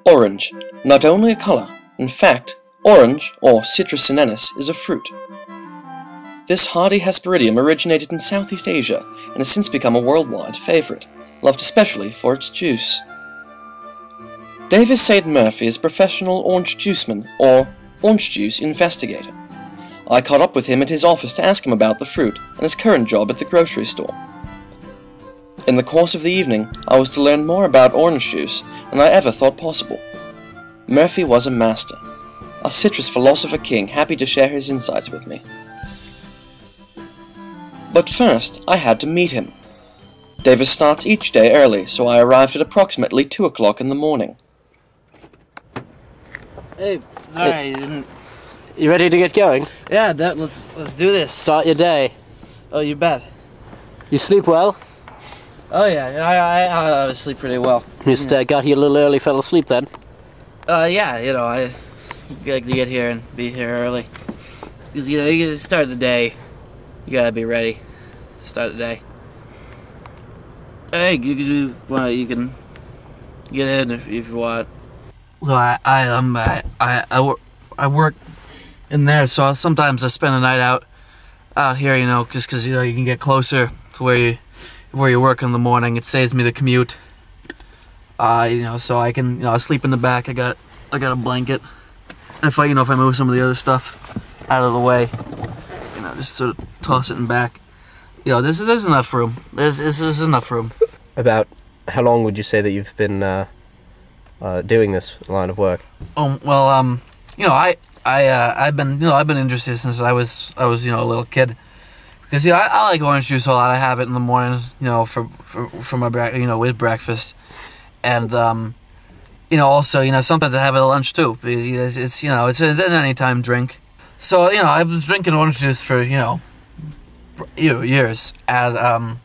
Orange, not only a color, in fact, orange, or Citrus sinensis, is a fruit. This hardy Hesperidium originated in Southeast Asia and has since become a worldwide favorite, loved especially for its juice. Davis St.Murphy is a professional orange juiceman, or orange juice investigator. I caught up with him at his office to ask him about the fruit and his current job at the grocery store. In the course of the evening, I was to learn more about orange juice than I ever thought possible. Murphy was a master, a citrus philosopher king happy to share his insights with me. But first, I had to meet him. Davis starts each day early, so I arrived at approximately 2 o'clock in the morning. Hey, sorry, You ready to get going? Yeah, let's do this. Start your day. Oh, you bet. You sleep well? Oh yeah, I sleep pretty well. Just got here a little early, fell asleep then? Yeah, I like to get here and be here early. Because, you gotta start the day. You gotta be ready to start the day. Hey, you can get in if you want. So I work in there, so sometimes I spend the night out here, just because you can get closer to where you work in the morning. It saves me the commute. So I can sleep in the back. I got a blanket. And if I move some of the other stuff out of the way, just sort of toss it in back. There's enough room. There's enough room. About how long would you say that you've been doing this line of work? Well, I've been interested since I was a little kid, because I like orange juice a lot. I have it in the morning, for my with breakfast, and also sometimes I have it at lunch too, because it's an anytime drink. So I was drinking orange juice for years, and I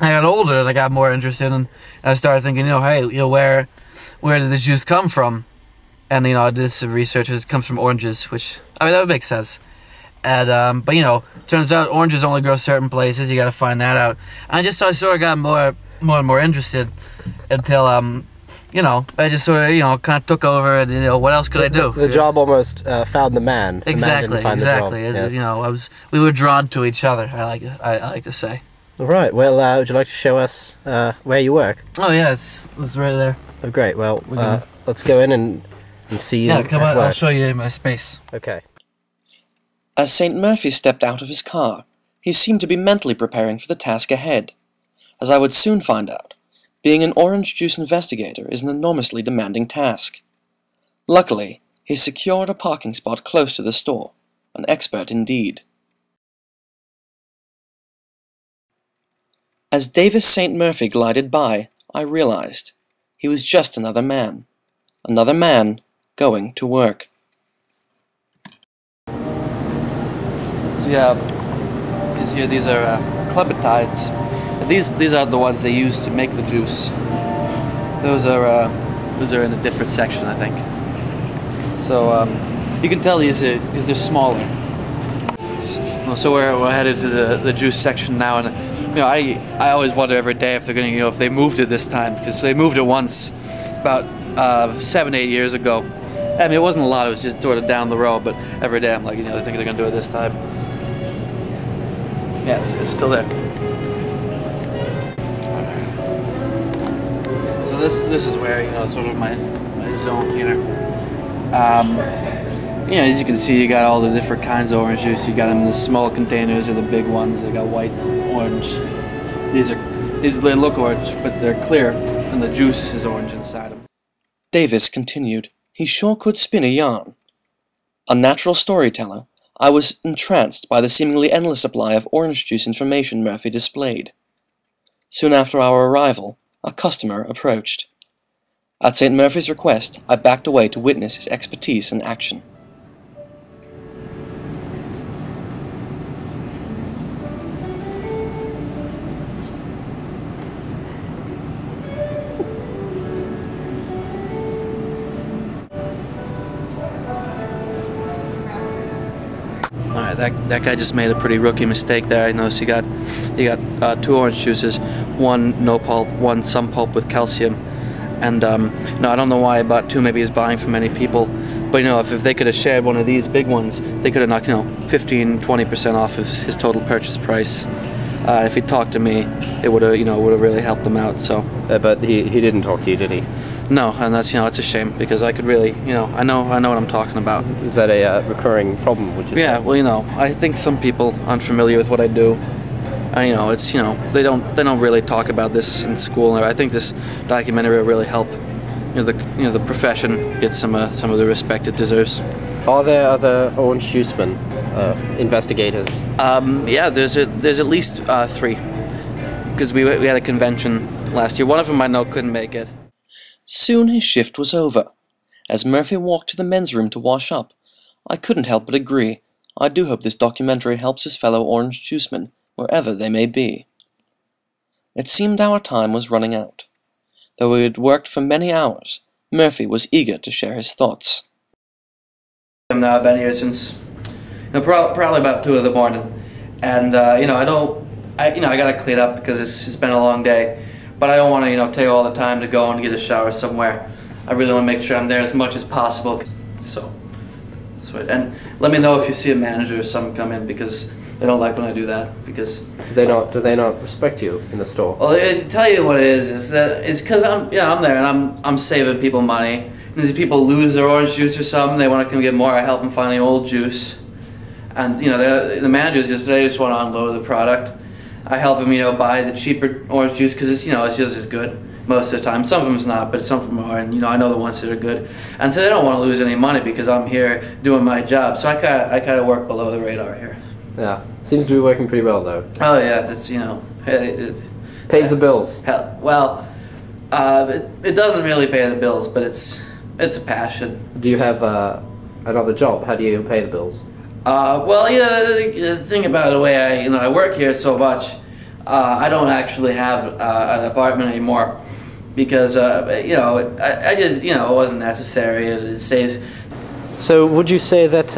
got older and I got more interested, and I started thinking, hey, where did this juice come from? And I did some research. It comes from oranges, which that would make sense. And but turns out oranges only grow certain places. You got to find that out. And I sort of got more and more interested until I just sort of kind of took over. And what else could I do? The job almost found the man. Exactly, the man didn't find exactly. The job. We were drawn to each other. I like to say. All right. Well, would you like to show us where you work? Oh yeah, it's right there. Oh great. Well, let's go in and see you. Yeah, come on. I'll show you my space. Okay. As St. Murphy stepped out of his car, he seemed to be mentally preparing for the task ahead. As I would soon find out, being an orange juice investigator is an enormously demanding task. Luckily, he secured a parking spot close to the store, an expert indeed. As Davis St. Murphy glided by, I realized he was just another man going to work. So these are clementides. These are the ones they use to make the juice. Those are in a different section, I think. So you can tell these are because they're smaller. So we're headed to the juice section now, and I always wonder every day if they're gonna if they moved it this time, because they moved it once about 7-8 years ago. I mean, it wasn't a lot, it was just sort of down the road, but every day I'm like, I think they're gonna do it this time. Yeah, it's still there. So this is where, sort of my zone here. As you can see, you got all the different kinds of orange juice. You got them in the small containers or the big ones. They got white, orange. They look orange, but they're clear, and the juice is orange inside them. Davis continued. He sure could spin a yarn. A natural storyteller, I was entranced by the seemingly endless supply of orange juice information Murphy displayed. Soon after our arrival, a customer approached. At St. Murphy's request, I backed away to witness his expertise in action. That guy just made a pretty rookie mistake there. I noticed he got 2 orange juices, one no pulp, one some pulp with calcium, And no, I don't know why I bought two. Maybe he's buying from many people. But you know, if they could have shared one of these big ones, they could have knocked 15-20% off of his total purchase price. If he talked to me, it would have would have really helped him out. So. But he didn't talk to you, did he? No, and that's it's a shame because I could really I know what I'm talking about. Is that a recurring problem? Would you say? Yeah, well I think some people aren't familiar with what I do. And it's they don't really talk about this in school. I think this documentary will really help the profession get some of the respect it deserves. Are there other orange juicemen, investigators? Yeah, there's at least 3, because we had a convention last year. One of them I know couldn't make it. Soon his shift was over. As Murphy walked to the men's room to wash up, I couldn't help but agree. I do hope this documentary helps his fellow orange juicemen, wherever they may be. It seemed our time was running out. Though we had worked for many hours, Murphy was eager to share his thoughts. I've been here since probably about 2 in the morning, and I gotta clean up because it's been a long day. But I don't want to take all the time to go and get a shower somewhere. I really want to make sure I'm there as much as possible. So sweet. And let me know if you see a manager or something come in, because they don't like when I do that. Because do they not respect you in the store? Well, to tell you what it is that it's because I'm there and I'm saving people money. And these people lose their orange juice or something, they want to come get more. I help them find the old juice. And the managers they just want to unload the product. I help them buy the cheaper orange juice because it's it's just as good most of the time. Some of them's not, but some of them are, and I know the ones that are good. And so they don't want to lose any money because I'm here doing my job. So I kind of work below the radar here. Yeah, seems to be working pretty well though. Oh yeah, it's pays the bills. Well, it doesn't really pay the bills, but it's a passion. Do you have another job? How do you pay the bills? Well, the thing about the way I work here so much, I don't actually have an apartment anymore because I just it wasn't necessary. It saves. So would you say that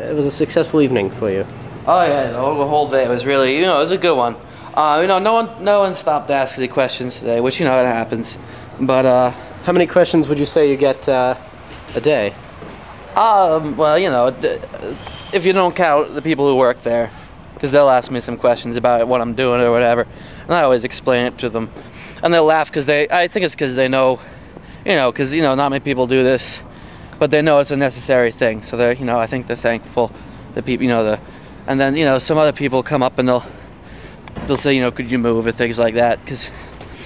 it was a successful evening for you? Oh yeah, the whole day was really it was a good one. No one stopped asking the questions today, which it happens. But how many questions would you say you get a day? Well, if you don't count the people who work there, because they'll ask me some questions about what I'm doing or whatever, and I always explain it to them, and they'll laugh because I think it's because they know, because not many people do this, but they know it's a necessary thing. So they're, I think they're thankful. The people, and then some other people come up and they'll say, could you move or things like that, because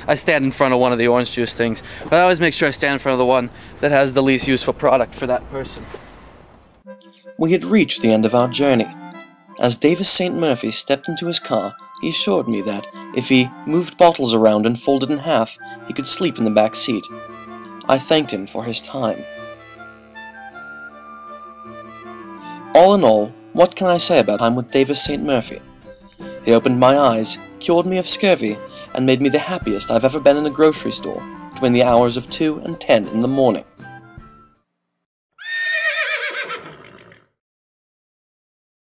I stand in front of one of the orange juice things, but I always make sure I stand in front of the one that has the least useful product for that person. We had reached the end of our journey. As Davis St.Murphy stepped into his car, he assured me that, if he moved bottles around and folded in half, he could sleep in the back seat. I thanked him for his time. All in all, what can I say about time with Davis St.Murphy? He opened my eyes, cured me of scurvy, and made me the happiest I've ever been in a grocery store between the hours of 2 and 10 in the morning.